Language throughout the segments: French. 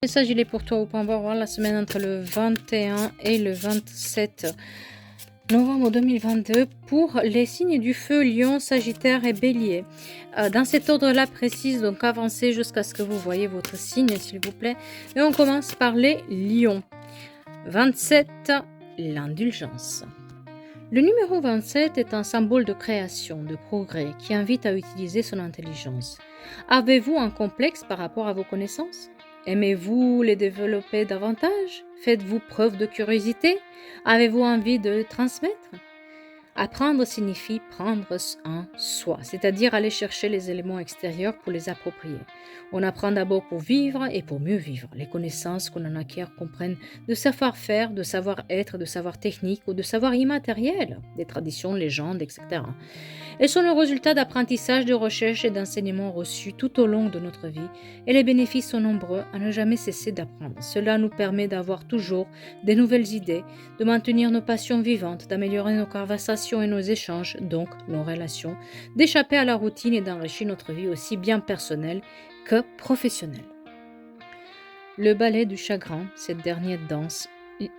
Message, il est pour toi, on va voir la semaine entre le 21 et le 27 novembre 2022 pour les signes du feu, Lion, Sagittaire et Bélier. Dans cet ordre-là précise, donc avancez jusqu'à ce que vous voyez votre signe, s'il vous plaît. Et on commence par les Lions. 27, l'indulgence. Le numéro 27 est un symbole de création, de progrès, qui invite à utiliser son intelligence. Avez-vous un complexe par rapport à vos connaissances ? Aimez-vous les développer davantage ? Faites-vous preuve de curiosité ? Avez-vous envie de les transmettre ? Apprendre signifie prendre en soi, c'est-à-dire aller chercher les éléments extérieurs pour les approprier. On apprend d'abord pour vivre et pour mieux vivre. Les connaissances qu'on en acquiert comprennent de savoir-faire, de savoir-être, de savoir technique ou de savoir immatériel, des traditions, légendes, etc. Elles sont le résultat d'apprentissage, de recherche et d'enseignements reçus tout au long de notre vie, et les bénéfices sont nombreux à ne jamais cesser d'apprendre. Cela nous permet d'avoir toujours des nouvelles idées, de maintenir nos passions vivantes, d'améliorer nos conversations et nos échanges, donc nos relations, d'échapper à la routine et d'enrichir notre vie aussi bien personnelle que professionnelle. Le ballet du chagrin, cette dernière danse,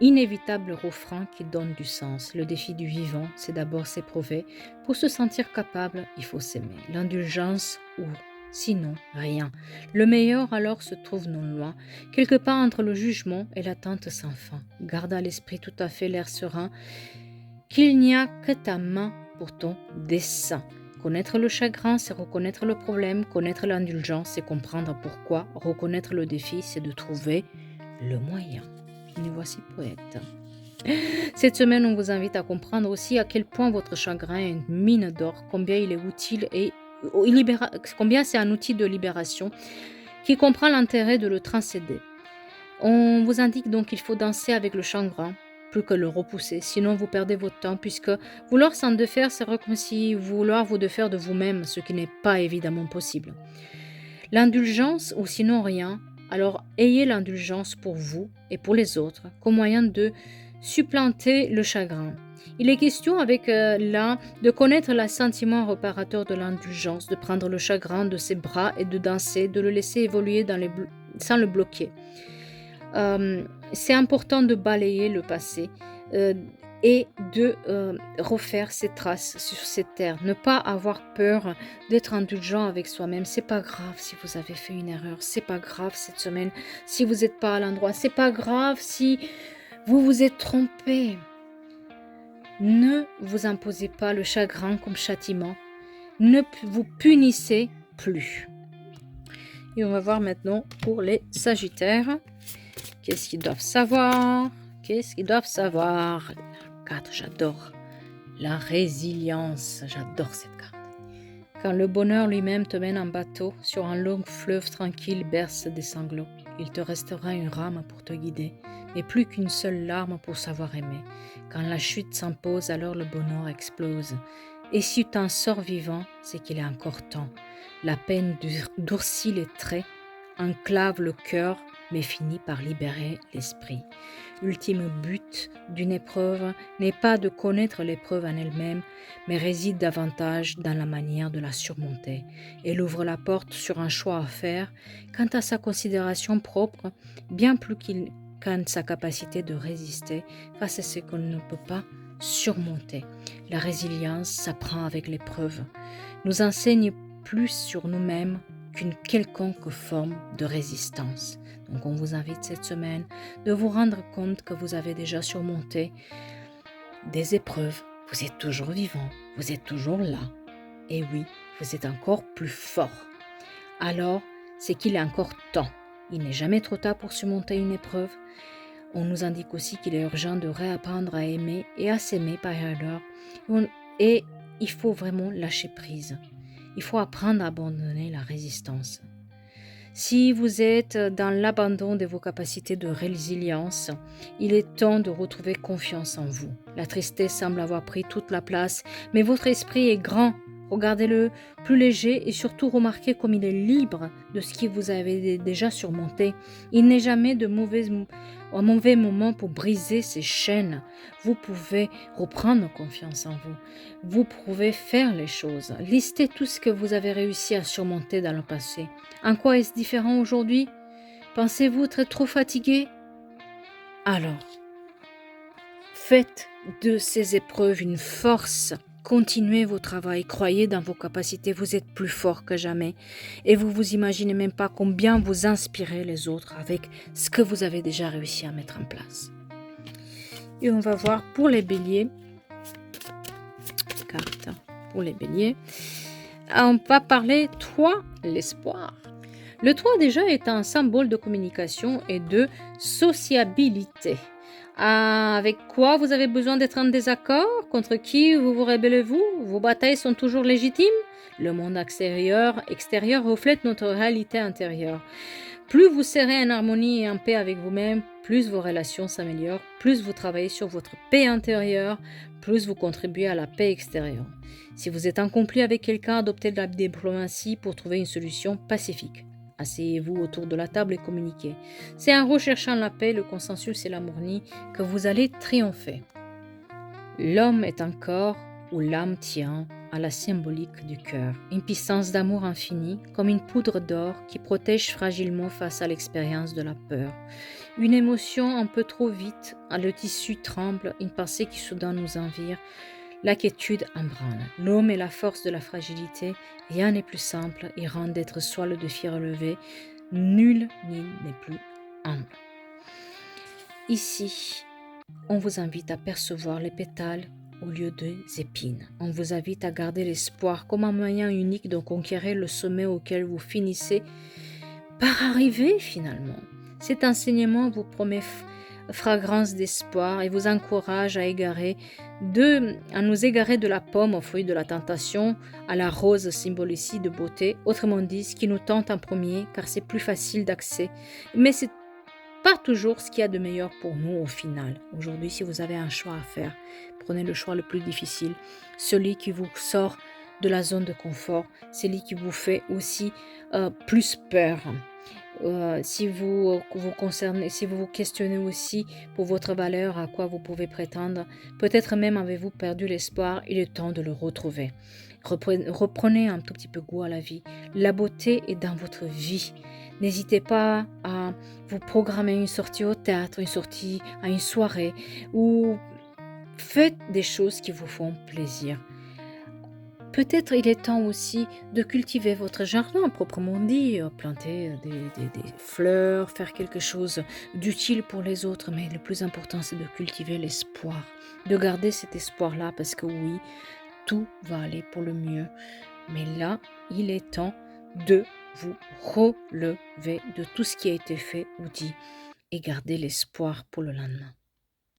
inévitable refrain qui donne du sens. Le défi du vivant, c'est d'abord s'éprouver. Pour se sentir capable, il faut s'aimer. L'indulgence ou sinon rien. Le meilleur alors se trouve non loin, quelque part entre le jugement et l'attente sans fin. Garde à l'esprit tout à fait l'air serein qu'il n'y a que ta main pour ton dessein. Connaître le chagrin, c'est reconnaître le problème. Connaître l'indulgence, c'est comprendre pourquoi. Reconnaître le défi, c'est de trouver le moyen. Nous voici poète. Cette semaine, on vous invite à comprendre aussi à quel point votre chagrin est une mine d'or, combien il est utile et combien c'est un outil de libération qui comprend l'intérêt de le transcender. On vous indique donc qu'il faut danser avec le chagrin plus que le repousser, sinon vous perdez votre temps puisque vouloir s'en défaire serait comme si vouloir vous défaire de vous-même, ce qui n'est pas évidemment possible. L'indulgence ou sinon rien, alors ayez l'indulgence pour vous et pour les autres comme moyen de supplanter le chagrin. Il est question avec là de connaître le sentiment réparateur de l'indulgence, de prendre le chagrin de ses bras et de danser, de le laisser évoluer sans le bloquer. C'est important de balayer le passé et de refaire ses traces sur cette terre. Ne pas avoir peur d'être indulgent avec soi-même. C'est pas grave si vous avez fait une erreur. C'est pas grave cette semaine si vous n'êtes pas à l'endroit. C'est pas grave si vous vous êtes trompé. Ne vous imposez pas le chagrin comme châtiment. Ne vous punissez plus. Et on va voir maintenant pour les Sagittaires. Qu'est-ce qu'ils doivent savoir? Qu'est-ce qu'ils doivent savoir? La carte, j'adore. La résilience, j'adore cette carte. Quand le bonheur lui-même te mène en bateau sur un long fleuve tranquille berce des sanglots, il te restera une rame pour te guider, mais plus qu'une seule larme pour savoir aimer. Quand la chute s'impose, alors le bonheur explose. Et si tu t'en sors vivant, c'est qu'il est encore temps. La peine durcit les traits, enclave le cœur, mais finit par libérer l'esprit. Ultime but d'une épreuve n'est pas de connaître l'épreuve en elle-même, mais réside davantage dans la manière de la surmonter. Elle ouvre la porte sur un choix à faire quant à sa considération propre, bien plus qu'à sa capacité de résister face à ce qu'on ne peut pas surmonter. La résilience s'apprend avec l'épreuve, nous enseigne plus sur nous-mêmes qu'une quelconque forme de résistance. Donc on vous invite cette semaine de vous rendre compte que vous avez déjà surmonté des épreuves. Vous êtes toujours vivant, vous êtes toujours là. Et oui, vous êtes encore plus fort. Alors, c'est qu'il est encore temps. Il n'est jamais trop tard pour surmonter une épreuve. On nous indique aussi qu'il est urgent de réapprendre à aimer et à s'aimer par ailleurs. Et il faut vraiment lâcher prise. Il faut apprendre à abandonner la résistance. Si vous êtes dans l'abandon de vos capacités de résilience, il est temps de retrouver confiance en vous. La tristesse semble avoir pris toute la place, mais votre esprit est grand. Regardez-le plus léger et surtout remarquez comme il est libre de ce que vous avez déjà surmonté. Il n'est jamais de un mauvais moment pour briser ces chaînes. Vous pouvez reprendre confiance en vous. Vous pouvez faire les choses. Listez tout ce que vous avez réussi à surmonter dans le passé. En quoi est-ce différent aujourd'hui ? Pensez-vous être trop fatigué? Alors, faites de ces épreuves une force. Continuez vos travaux, croyez dans vos capacités, vous êtes plus fort que jamais. Et vous vous imaginez même pas combien vous inspirez les autres avec ce que vous avez déjà réussi à mettre en place. Et on va voir pour les béliers. Carte pour les béliers. On va parler 3, l'espoir. Le 3 déjà est un symbole de communication et de sociabilité. Avec quoi vous avez besoin d'être en désaccord? Contre qui vous rébellez-vous? Vos batailles sont toujours légitimes? Le monde extérieur reflète notre réalité intérieure. Plus vous serez en harmonie et en paix avec vous-même, plus vos relations s'améliorent, plus vous travaillez sur votre paix intérieure, plus vous contribuez à la paix extérieure. Si vous êtes en conflit avec quelqu'un, adoptez de la diplomatie pour trouver une solution pacifique. Asseyez-vous autour de la table et communiquez. C'est en recherchant la paix, le consensus et l'harmonie que vous allez triompher. L'homme est un corps où l'âme tient à la symbolique du cœur, une puissance d'amour infini, comme une poudre d'or qui protège fragilement face à l'expérience de la peur. Une émotion un peu trop vite, le tissu tremble, une pensée qui soudain nous envire, la quiétude embranle. L'homme est la force de la fragilité, rien n'est plus simple, il rend d'être soi le défi relevé, nul n'est plus humble. Ici, on vous invite à percevoir les pétales au lieu des épines. On vous invite à garder l'espoir comme un moyen unique de conquérir le sommet auquel vous finissez par arriver finalement. Cet enseignement vous promet fragrance d'espoir et vous encourage à nous égarer de la pomme au fruit de la tentation à la rose, symbole ici de beauté, autrement dit ce qui nous tente en premier car c'est plus facile d'accès, mais c'est pas toujours ce qu'il y a de meilleur pour nous au final. Aujourd'hui, si vous avez un choix à faire, prenez le choix le plus difficile, celui qui vous sort de la zone de confort, celui qui vous fait aussi plus peur. Si vous vous questionnez aussi pour votre valeur, à quoi vous pouvez prétendre, peut-être même avez-vous perdu l'espoir, il est temps de le retrouver. Reprenez un tout petit peu goût à la vie. La beauté est dans votre vie. N'hésitez pas à vous programmer une sortie au théâtre, une sortie à une soirée, ou faites des choses qui vous font plaisir. Peut-être il est temps aussi de cultiver votre jardin, proprement dit, planter des fleurs, faire quelque chose d'utile pour les autres, mais le plus important c'est de cultiver l'espoir, de garder cet espoir-là, parce que oui, tout va aller pour le mieux. Mais là, il est temps de vous relever de tout ce qui a été fait ou dit et garder l'espoir pour le lendemain.